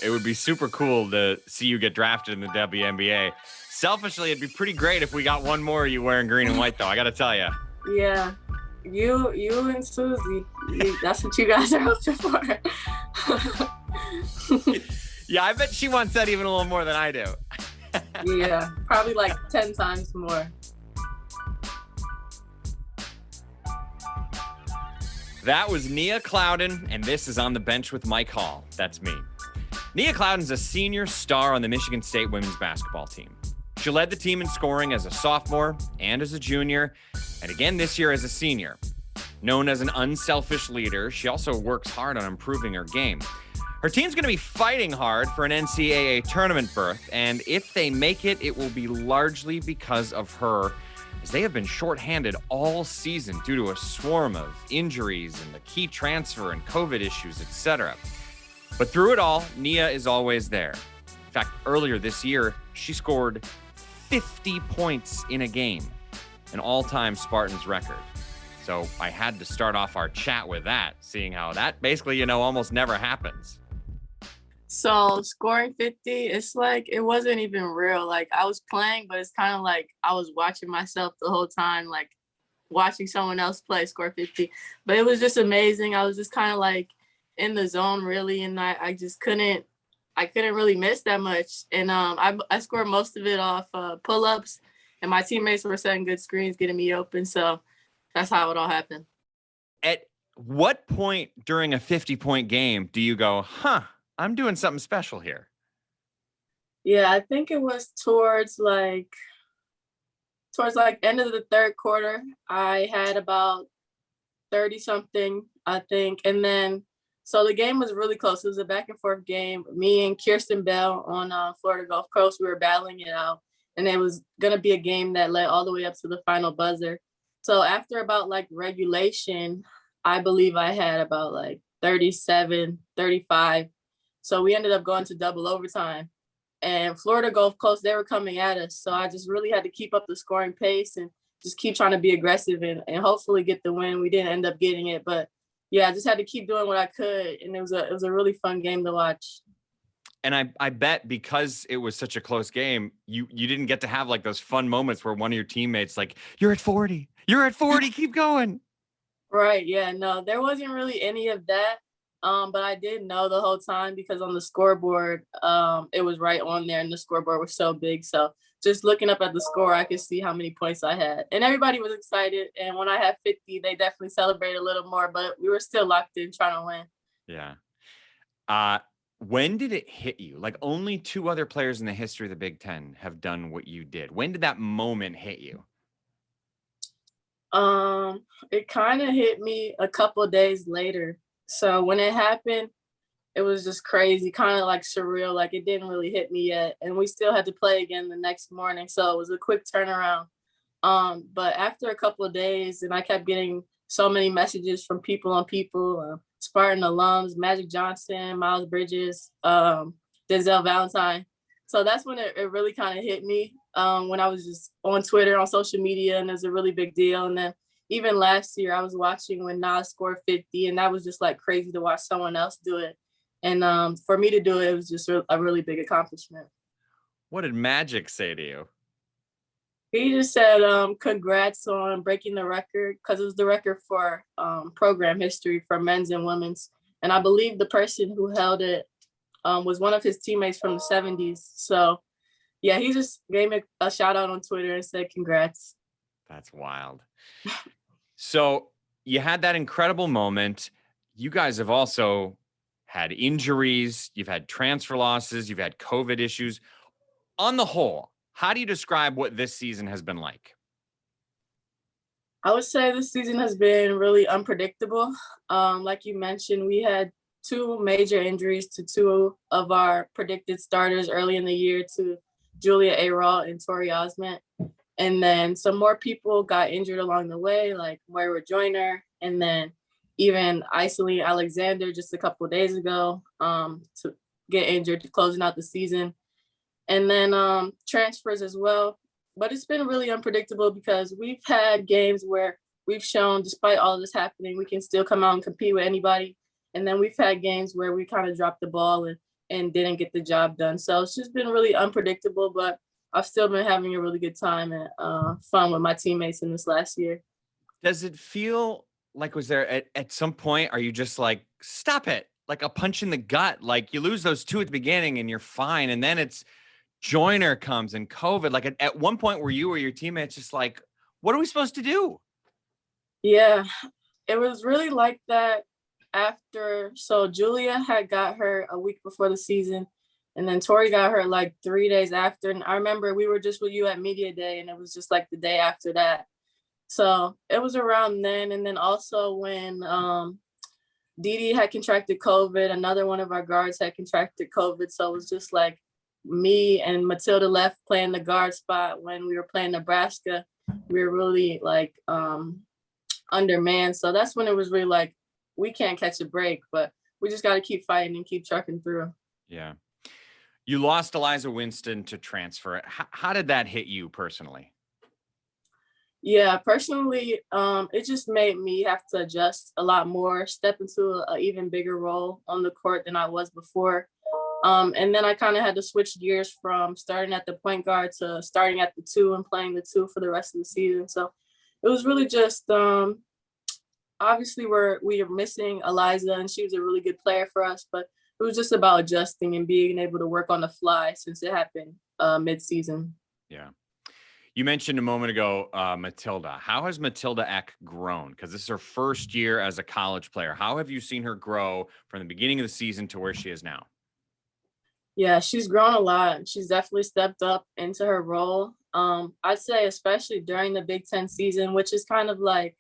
It would be super cool to see you get drafted in the WNBA. Selfishly, it'd be pretty great if we got one more of you wearing green and white, though. I got to tell you. Yeah, you and Susie, that's what you guys are hoping for. Yeah, I bet she wants that even a little more than I do. Yeah, probably like 10 times more. That was Nia Clouden, and this is On the Bench with Mike Hall. That's me. Nia Clouden's a senior star on the Michigan State women's basketball team. She led the team in scoring as a sophomore and as a junior, and again this year as a senior. Known as an unselfish leader, she also works hard on improving her game. Her team's going to be fighting hard for an NCAA tournament berth, and if they make it, it will be largely because of her, as they have been shorthanded all season due to a swarm of injuries and the key transfer and COVID issues, etc. But through it all, Nia is always there. In fact, earlier this year, she scored 50 points in a game, an all-time Spartans record. So I had to start off our chat with that, seeing how that basically, almost never happens. So scoring 50, it's like, it wasn't even real. Like I was playing, but it's kind of like I was watching myself the whole time, like watching someone else play score 50. But it was just amazing. I was just kind of like in the zone really. And I just couldn't really miss that much. And I scored most of it off pull-ups, and my teammates were setting good screens, getting me open. So that's how it all happened. At what point during a 50-point game do you go, I'm doing something special here? Yeah, I think it was towards like end of the third quarter. I had about 30 something, I think. And then, so the game was really close. It was a back and forth game. Me and Kirsten Bell on Florida Gulf Coast, we were battling it out. And it was going to be a game that led all the way up to the final buzzer. So after about like regulation, I believe I had about like 37, 35. So we ended up going to double overtime, and Florida Gulf Coast, they were coming at us. So I just really had to keep up the scoring pace and just keep trying to be aggressive and hopefully get the win. We didn't end up getting it, but yeah, I just had to keep doing what I could. And it was a really fun game to watch. And I bet because it was such a close game, you didn't get to have like those fun moments where one of your teammates like, you're at 40, keep going. Right. Yeah, no, there wasn't really any of that. But I did know the whole time because on the scoreboard, it was right on there, and the scoreboard was so big. So just looking up at the score, I could see how many points I had. And everybody was excited. And when I had 50, they definitely celebrated a little more, but we were still locked in trying to win. Yeah. When did it hit you? Like only two other players in the history of the Big Ten have done what you did. When did that moment hit you? It kind of hit me a couple of days later. So when it happened, it was just crazy, kind of like surreal. Like it didn't really hit me yet. And we still had to play again the next morning. So it was a quick turnaround. But after a couple of days, and I kept getting so many messages from people, Spartan alums, Magic Johnson, Miles Bridges, Denzel Valentine. So that's when it really kind of hit me, when I was just on Twitter, on social media, and it was a really big deal. And then even last year, I was watching when Nias scored 50, and that was just like crazy to watch someone else do it. And for me to do it, it was just a really big accomplishment. What did Magic say to you? He just said, congrats on breaking the record, because it was the record for program history for men's and women's. And I believe the person who held it was one of his teammates from the 70s. So, yeah, he just gave me a shout out on Twitter and said, congrats. That's wild. So you had that incredible moment. You guys have also had injuries. You've had transfer losses. You've had COVID issues. On the whole, how do you describe what this season has been like? I would say this season has been really unpredictable. Like you mentioned, we had two major injuries to two of our predicted starters early in the year, to Julia Ayrault and Tori Osment. And then some more people got injured along the way, like Moira Joyner, and then even Iceline Alexander just a couple of days ago to get injured closing out the season. And then transfers as well. But it's been really unpredictable because we've had games where we've shown, despite all this happening, we can still come out and compete with anybody. And then we've had games where we kind of dropped the ball and and didn't get the job done. So it's just been really unpredictable, but I've still been having a really good time and fun with my teammates in this last year. Does it feel like, was there at some point, are you just like, stop it, like a punch in the gut? Like you lose those two at the beginning and you're fine. And then it's joiner comes and COVID. Like at one point were you or your teammates just like, what are we supposed to do? Yeah, it was really like that so Julia had got her a week before the season, and then Tori got her like 3 days after. And I remember we were just with you at media day, and it was just like the day after that. So it was around then. And then also when Didi had contracted COVID, another one of our guards had contracted COVID. So it was just like me and Matilda left playing the guard spot. When we were playing Nebraska, we were really like undermanned. So that's when it was really like, we can't catch a break, but we just got to keep fighting and keep trucking through. Yeah. You lost Eliza Winston to transfer. How did that hit you personally? Yeah, personally, it just made me have to adjust a lot more, step into an even bigger role on the court than I was before. And then I kind of had to switch gears from starting at the point guard to starting at the two and playing the two for the rest of the season. So it was really just, obviously we are missing Eliza, and she was a really good player for us, but it was just about adjusting and being able to work on the fly since it happened mid-season. Yeah. You mentioned a moment ago, Matilda. How has Matilda Ek grown? Because this is her first year as a college player. How have you seen her grow from the beginning of the season to where she is now? Yeah, she's grown a lot. She's definitely stepped up into her role. I'd say especially during the Big Ten season, which is kind of like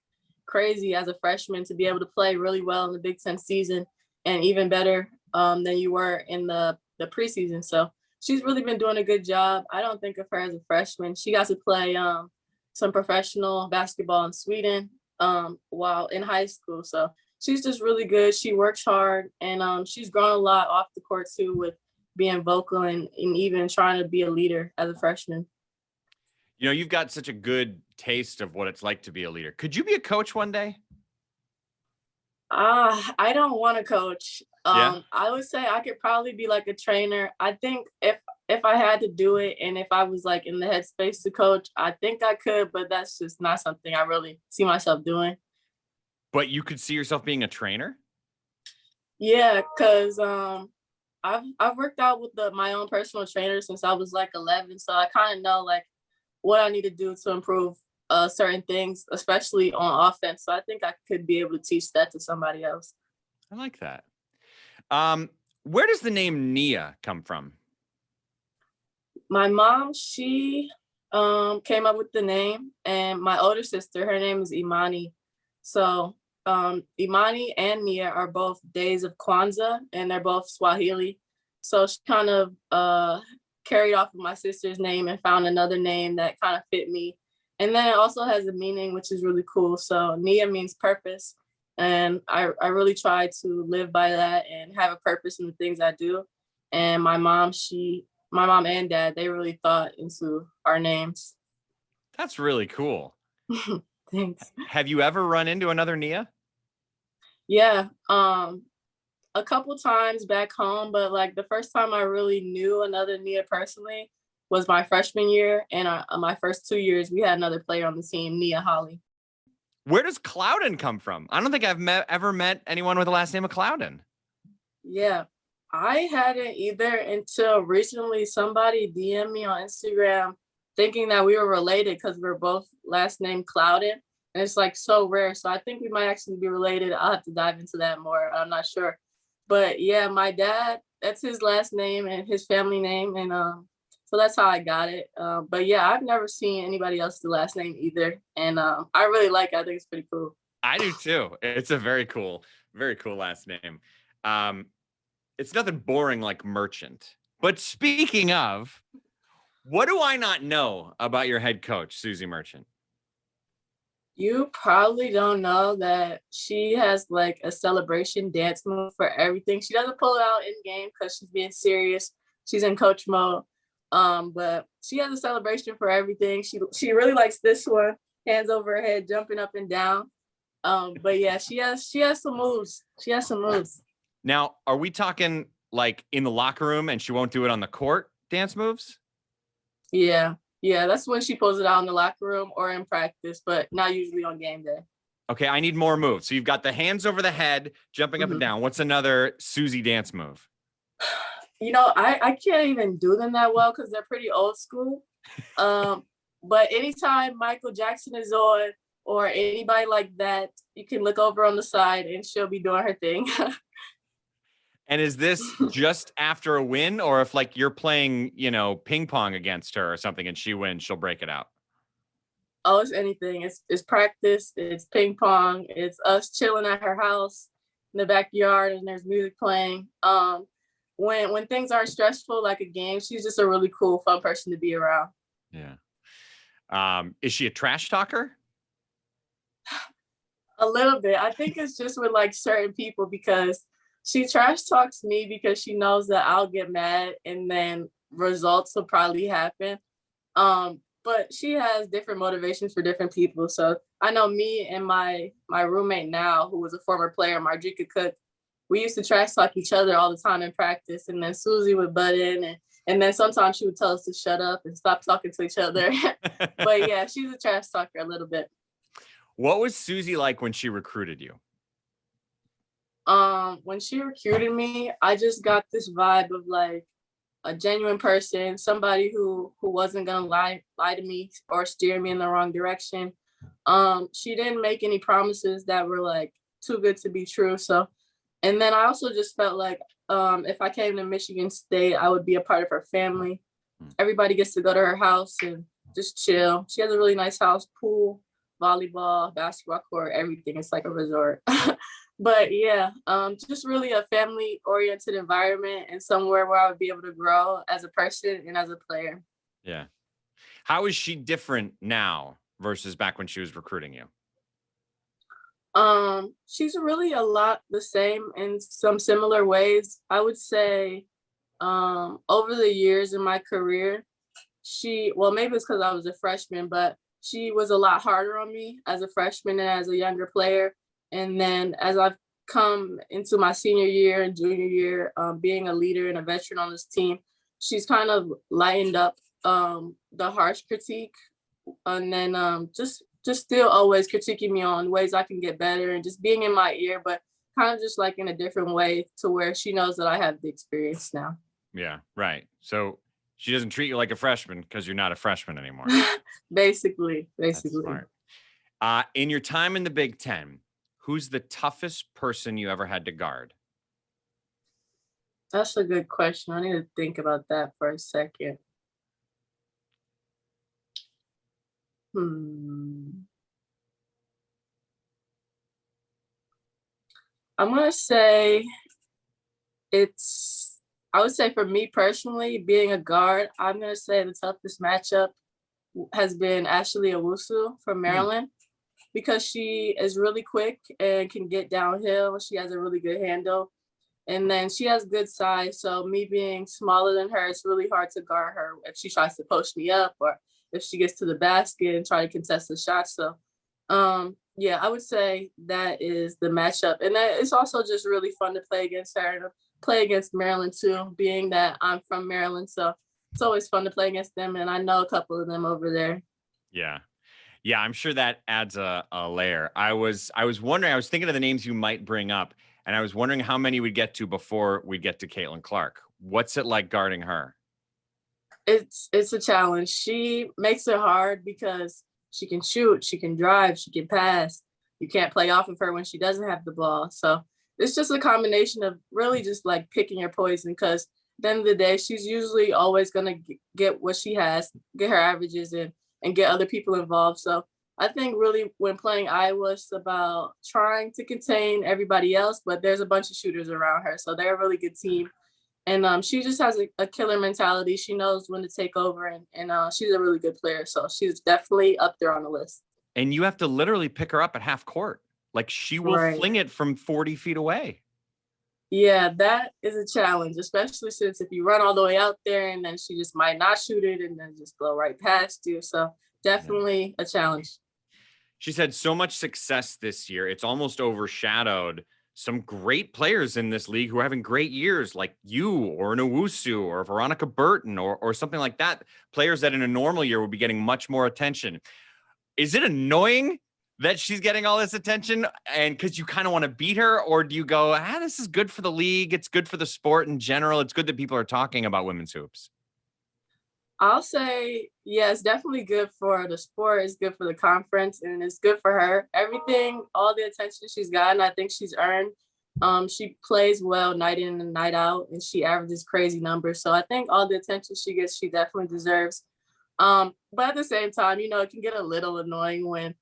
crazy as a freshman to be able to play really well in the Big Ten season and even better than you were in the preseason. So she's really been doing a good job. I don't think of her as a freshman. She got to play some professional basketball in Sweden while in high school. So she's just really good. She works hard, and she's grown a lot off the court too, with being vocal and even trying to be a leader as a freshman. You know, you've got such a good taste of what it's like to be a leader. Could you be a coach one day? I don't want to coach. Yeah. I would say I could probably be like a trainer. I think if I had to do it and if I was like in the headspace to coach, I think I could, but that's just not something I really see myself doing. But you could see yourself being a trainer? Yeah, because I've worked out with my own personal trainer since I was like 11, so I kind of know like what I need to do to improve certain things, especially on offense. So I think I could be able to teach that to somebody else. I like that. Where does the name Nia come from? My mom, she came up with the name, and my older sister, her name is Imani. So Imani and Nia are both days of Kwanzaa, and they're both Swahili. So she kind of carried off of my sister's name and found another name that kind of fit me. And then it also has a meaning, which is really cool. So Nia means purpose. And I really try to live by that and have a purpose in the things I do. And my mom and dad, they really thought into our names. That's really cool. Thanks. Have you ever run into another Nia? Yeah. A couple times back home, but like the first time I really knew another Nia personally was my freshman year, and my first 2 years we had another player on the team, Nia Holly. Where does Clouden come from? I don't think I've ever met anyone with the last name of Clouden. Yeah, I hadn't either until recently. Somebody DM'd me on Instagram thinking that we were related because we're both last name Clouden, and it's like so rare. So I think we might actually be related. I'll have to dive into that more. I'm not sure. But yeah, my dad, that's his last name and his family name. And so that's how I got it. But yeah, I've never seen anybody else's last name either. And I really like it. I think it's pretty cool. I do too. It's a very cool last name. It's nothing boring like Merchant. But speaking of, what do I not know about your head coach, Susie Merchant? You probably don't know that she has like a celebration dance move for everything. She doesn't pull it out in game because she's being serious. She's in coach mode. But she has a celebration for everything. She really likes this one, hands over her head, jumping up and down. But yeah, she has some moves. She has some moves. Now, are we talking like in the locker room and she won't do it on the court dance moves? Yeah. Yeah, that's when she pulls it out in the locker room or in practice, but not usually on game day. Okay, I need more moves. So you've got the hands over the head, jumping up and down. What's another Susie dance move? I can't even do them that well because they're pretty old school. But anytime Michael Jackson is on or anybody like that, you can look over on the side and she'll be doing her thing. And is this just after a win, or if like you're playing, ping pong against her or something and she wins, she'll break it out? Oh, it's anything. It's practice. It's ping pong. It's us chilling at her house in the backyard and there's music playing. When things aren't stressful like a game, she's just a really cool, fun person to be around. Yeah. Is she a trash talker? A little bit. I think it's just with like certain people because she trash talks me because she knows that I'll get mad and then results will probably happen. But she has different motivations for different people. So I know me and my roommate now, who was a former player, Marjika Cook, we used to trash talk each other all the time in practice. And then Susie would butt in and then sometimes she would tell us to shut up and stop talking to each other. But yeah, she's a trash talker a little bit. What was Susie like when she recruited you? When she recruited me, I just got this vibe of like a genuine person, somebody who wasn't gonna lie to me or steer me in the wrong direction. She didn't make any promises that were like too good to be true. So, and then I also just felt like if I came to Michigan State, I would be a part of her family. Everybody gets to go to her house and just chill. She has a really nice house, pool, volleyball, basketball court, everything. It's like a resort. But yeah, just really a family-oriented environment and somewhere where I would be able to grow as a person and as a player. Yeah. How is she different now versus back when she was recruiting you? She's really a lot the same in some similar ways. I would say over the years in my career, maybe it's because I was a freshman, but she was a lot harder on me as a freshman and as a younger player. And then as I've come into my senior year and junior year, being a leader and a veteran on this team, she's kind of lightened up the harsh critique. And then just still always critiquing me on ways I can get better and just being in my ear, but kind of just like in a different way to where she knows that I have the experience now. Yeah, right. So she doesn't treat you like a freshman because you're not a freshman anymore. Basically. That's smart. In your time in the Big Ten, who's the toughest person you ever had to guard? That's a good question. I need to think about that for a second. I'm going to say I would say for me personally, being a guard, I'm going to say the toughest matchup has been Ashley Owusu from Maryland. Because she is really quick and can get downhill. She has a really good handle. And then she has good size. So me being smaller than her, it's really hard to guard her if she tries to post me up or if she gets to the basket and try to contest the shot. So yeah, I would say that is the matchup. And then it's also just really fun to play against her and play against Maryland too, being that I'm from Maryland. So it's always fun to play against them. And I know a couple of them over there. Yeah. Yeah, I'm sure that adds a layer. I was wondering, I was thinking of the names you might bring up, and I was wondering how many we'd get to before we get to Caitlin Clark. What's it like guarding her? It's a challenge. She makes it hard because she can shoot, she can drive, she can pass. You can't play off of her when she doesn't have the ball. So it's just a combination of really just like picking your poison because at the end of the day, she's usually always going to get what she has, get her averages in, and get other people involved. So I think really when playing Iowa, it's about trying to contain everybody else, but there's a bunch of shooters around her. So they're a really good team. And she just has a killer mentality. She knows when to take over and she's a really good player. So she's definitely up there on the list. And you have to literally pick her up at half court. Like she will fling it from 40 feet away. Yeah, that is a challenge, especially since if you run all the way out there and then she just might not shoot it and then just go right past you. So definitely a challenge. She's had so much success this year. It's almost overshadowed some great players in this league who are having great years, like you or an Owusu or Veronica Burton or something like that. Players that in a normal year would be getting much more attention. Is it annoying that she's getting all this attention and because you kind of want to beat her? Or do you go, this is good for the league. It's good for the sport in general. It's good that people are talking about women's hoops. I'll say, yeah, it's definitely good for the sport. It's good for the conference, and it's good for her. Everything, all the attention she's gotten, I think she's earned. She plays well night in and night out, and she averages crazy numbers. So I think all the attention she gets, she definitely deserves. But at the same time, it can get a little annoying when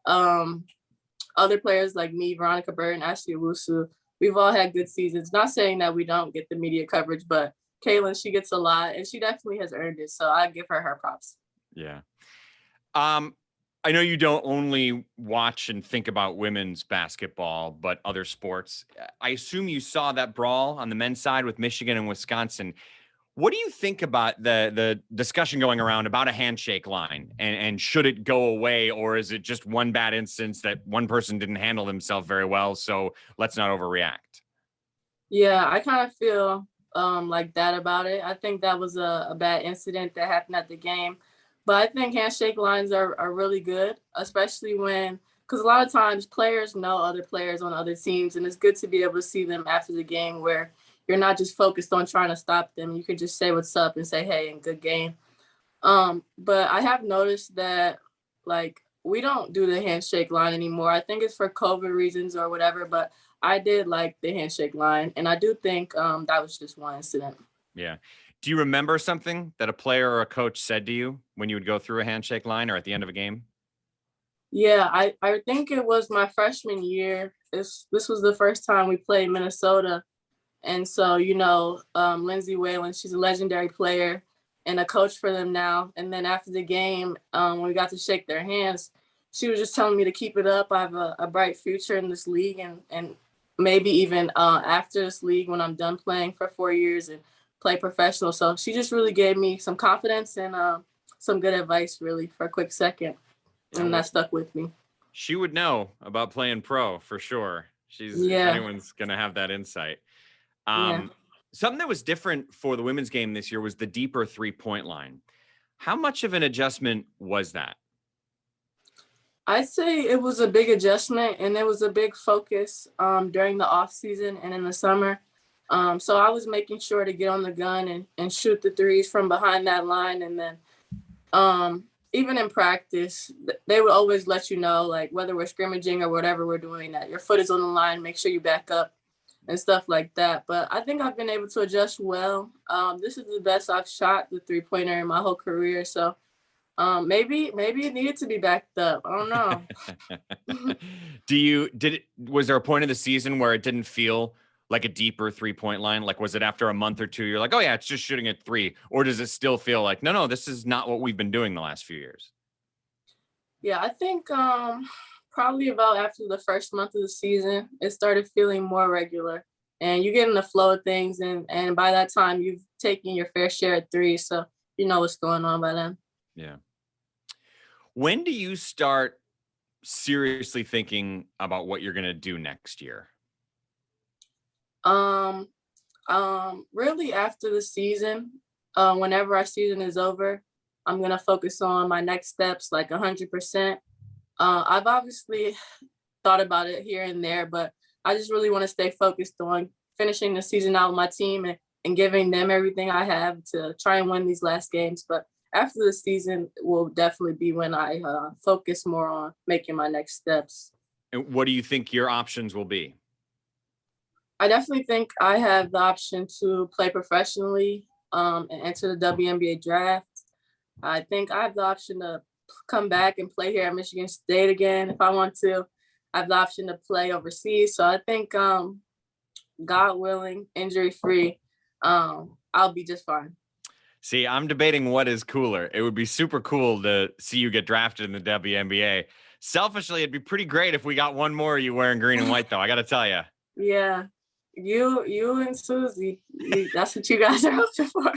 other players like me, Veronica Burton, Ashley Owusu, we've all had good seasons. Not saying that we don't get the media coverage, but Kaylin, she gets a lot, and she definitely has earned it. So I give her props. Yeah. I know you don't only watch and think about women's basketball, but other sports. I assume you saw that brawl on the men's side with Michigan and Wisconsin. What do you think about the discussion going around about a handshake line and should it go away, or is it just one bad instance that one person didn't handle themselves very well, so let's not overreact? Yeah, I kind of feel like that about it. I think that was a bad incident that happened at the game. But I think handshake lines are really good, especially because a lot of times players know other players on other teams, and it's good to be able to see them after the game where you're not just focused on trying to stop them. You can just say what's up and say, hey, and good game. But I have noticed that, we don't do the handshake line anymore. I think it's for COVID reasons or whatever, but I did like the handshake line, and I do think that was just one incident. Yeah. Do you remember something that a player or a coach said to you when you would go through a handshake line or at the end of a game? Yeah, I think it was my freshman year. This was the first time we played Minnesota. And so, Lindsay Whalen, she's a legendary player and a coach for them now. And then after the game, when we got to shake their hands, she was just telling me to keep it up. I have a bright future in this league and maybe even after this league when I'm done playing for 4 years and play professional. So she just really gave me some confidence and some good advice, really, for a quick second. And that stuck with me. She would know about playing pro for sure. If anyone's going to have that insight. Something that was different for the women's game this year was the deeper 3-point line. How much of an adjustment was that? I'd say it was a big adjustment, and it was a big focus during the off season and in the summer. So I was making sure to get on the gun and shoot the threes from behind that line. And then even in practice, they would always let you know, whether we're scrimmaging or whatever we're doing, that your foot is on the line, make sure you back up and stuff like that. But I think I've been able to adjust well. This is the best I've shot the 3-pointer in my whole career. So maybe it needed to be backed up. I don't know. Was there a point in the season where it didn't feel like a deeper 3-point line? Was it after a month or two, you're like, oh yeah, it's just shooting at 3? Or does it still feel like, no, this is not what we've been doing the last few years? Yeah, I think probably about after the first month of the season, it started feeling more regular and you get in the flow of things. And by that time you've taken your fair share at 3. So you know what's going on by then. Yeah. When do you start seriously thinking about what you're going to do next year? Really after the season, whenever our season is over, I'm going to focus on my next steps, 100%. I've obviously thought about it here and there, but I just really want to stay focused on finishing the season out with my team and giving them everything I have to try and win these last games. But after the season will definitely be when I focus more on making my next steps. And what do you think your options will be? I definitely think I have the option to play professionally and enter the WNBA draft. I think I have the option to come back and play here at Michigan State again if I want to. I have the option to play overseas. So I think, God willing, injury-free, I'll be just fine. See, I'm debating what is cooler. It would be super cool to see you get drafted in the WNBA. Selfishly, it'd be pretty great if we got one more of you wearing green and white, though. I got to tell you. Yeah. You and Susie, that's what you guys are hoping for.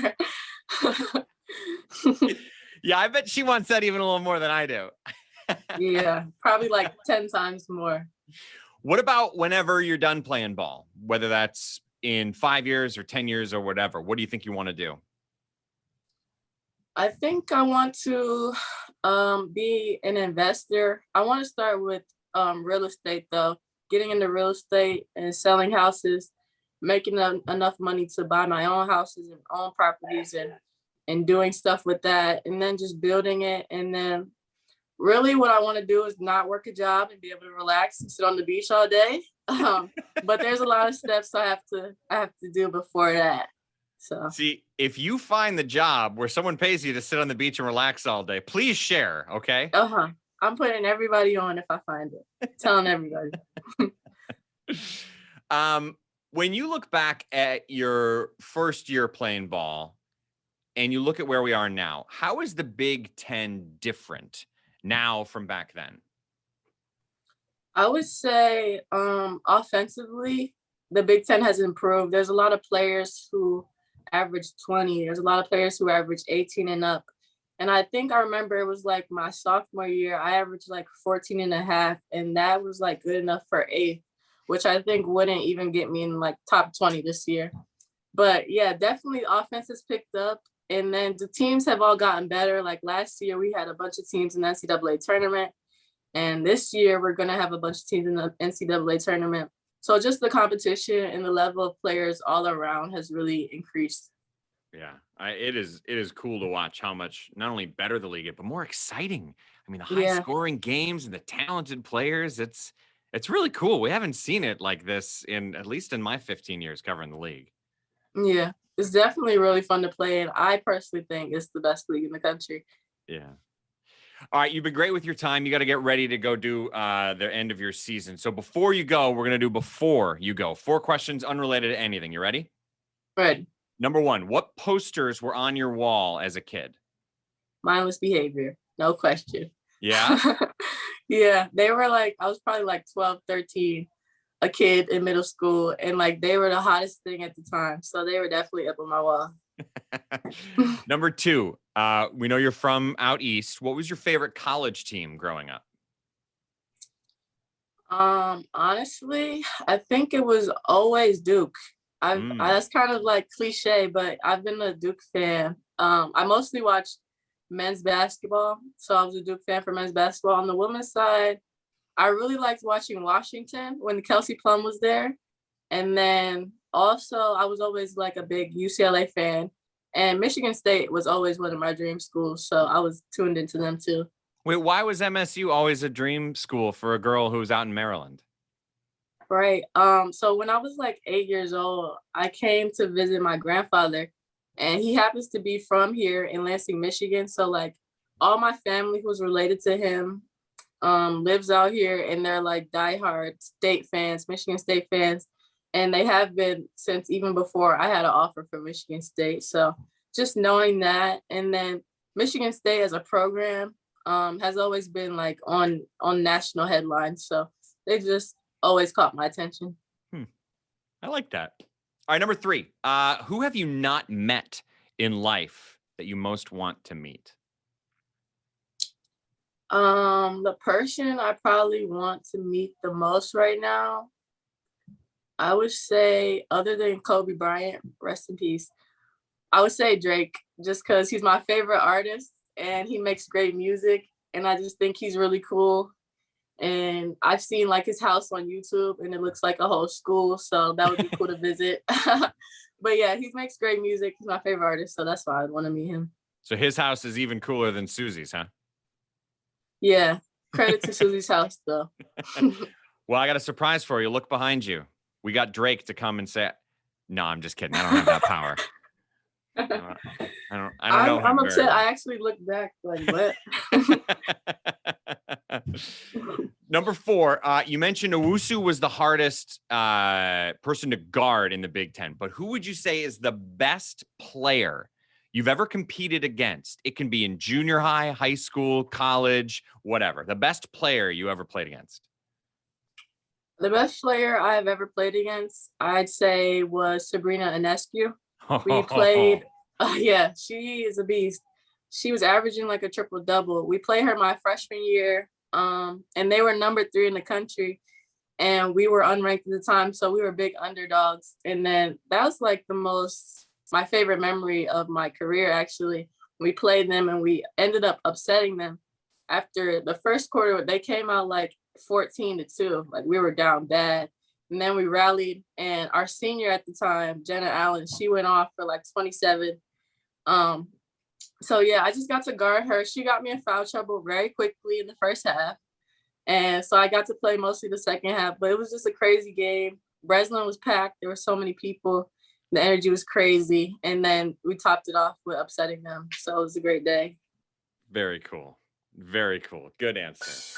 Yeah, I bet she wants that even a little more than I do. Yeah, probably 10 times more. What about whenever you're done playing ball, whether that's in 5 years or 10 years or whatever? What do you think you want to do? I think I want to be an investor. I want to start with real estate though, getting into real estate and selling houses, making enough money to buy my own houses and own properties and doing stuff with that, and then just building it. And then really what I want to do is not work a job and be able to relax and sit on the beach all day. But there's a lot of steps I have to do before that. So see, if you find the job where someone pays you to sit on the beach and relax all day, please share, okay? I'm putting everybody on if I find it. Telling everybody. When you look back at your first year playing ball and you look at where we are now, how is the Big Ten different now from back then? I would say offensively, the Big Ten has improved. There's a lot of players who average 20. There's a lot of players who average 18 and up. And I think I remember it was like my sophomore year, I averaged like 14 and a half. And that was like good enough for eighth, which I think wouldn't even get me in like top 20 this year. But yeah, definitely offense has picked up. And then the teams have all gotten better. Like last year, we had a bunch of teams in the NCAA tournament. And this year, we're going to have a bunch of teams in the NCAA tournament. So just the competition and the level of players all around has really increased. Yeah, it is cool to watch how much not only better the league is, but more exciting. I mean, the high scoring games and the talented players, it's really cool. We haven't seen it like this in at least in my 15 years covering the league. Yeah, it's definitely really fun to play. And I personally think it's the best league in the country. Yeah. All right, you've been great with your time. You got to get ready to go do the end of your season. So before you go, we're going to do before you go. 4 questions unrelated to anything. You ready? Ready. Number 1, what posters were on your wall as a kid? Mindless behavior. No question. Yeah? Yeah, they were like, I was probably like 12, 13, a kid in middle school. And like, they were the hottest thing at the time. So they were definitely up on my wall. Number 2, we know you're from out east. What was your favorite college team growing up? Honestly, I think it was always Duke. That's kind of like cliche, but I've been a Duke fan. I mostly watched men's basketball, so I was a Duke fan for men's basketball. On the women's side, I really liked watching Washington when Kelsey Plum was there, and then also I was always like a big UCLA fan, and Michigan State was always one of my dream schools, so I was tuned into them too. Wait, why was MSU always a dream school for a girl who was out in Maryland? Right. So when I was like 8 years old, I came to visit my grandfather, and he happens to be from here in Lansing, Michigan. So like all my family who's related to him lives out here, and they're like diehard state fans, Michigan State fans. And they have been since even before I had an offer for Michigan State. So just knowing that, and then Michigan State as a program has always been like on national headlines. So they just always caught my attention. I like that. All right, number 3. Who have you not met in life that you most want to meet? The person I probably want to meet the most right now, I would say, other than Kobe Bryant, rest in peace, I would say Drake, just because he's my favorite artist and he makes great music, and I just think he's really cool. And I've seen like his house on YouTube, and it looks like a whole school, so that would be cool to visit. But yeah, he makes great music. He's my favorite artist, so that's why I'd want to meet him. So his house is even cooler than Susie's, huh? Yeah, credit to Susie's house, though. Well, I got a surprise for you. Look behind you. We got Drake to come and say, no, I'm just kidding. I don't have that power. I don't know. I'm upset. I actually looked back like, what? Number 4, you mentioned Owusu was the hardest person to guard in the Big Ten, but who would you say is the best player you've ever competed against? It can be in junior high, high school, college, whatever. The best player you ever played against. The best player I've ever played against, I'd say, was Sabrina Ionescu. We played, yeah, she is a beast. She was averaging like a triple-double. We played her my freshman year, and they were number 3 in the country. and we were unranked at the time, so we were big underdogs. And then that was like my favorite memory of my career, actually. We played them and we ended up upsetting them. After the first quarter, they came out like 14-2. Like, we were down bad. And then we rallied, and our senior at the time, Jenna Allen, she went off for like 27. So yeah, I just got to guard her. She got me in foul trouble very quickly in the first half. And so I got to play mostly the second half, but it was just a crazy game. Breslin was packed. There were so many people. The energy was crazy. And then we topped it off with upsetting them. So it was a great day. Very cool. Very cool. Good answer.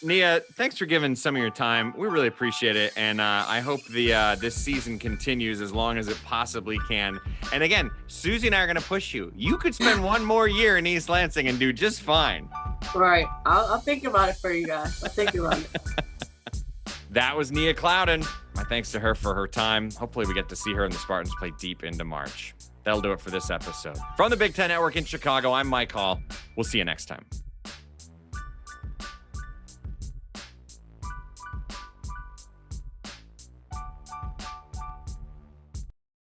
Nia, thanks for giving some of your time. We really appreciate it. And I hope this season continues as long as it possibly can. And again, Susie and I are going to push you. You could spend one more year in East Lansing and do just fine. Right. I'll think about it for you guys. I'll think about it. That was Nia Clouden. My thanks to her for her time. Hopefully we get to see her and the Spartans play deep into March. That'll do it for this episode. From the Big Ten Network in Chicago, I'm Mike Hall. We'll see you next time.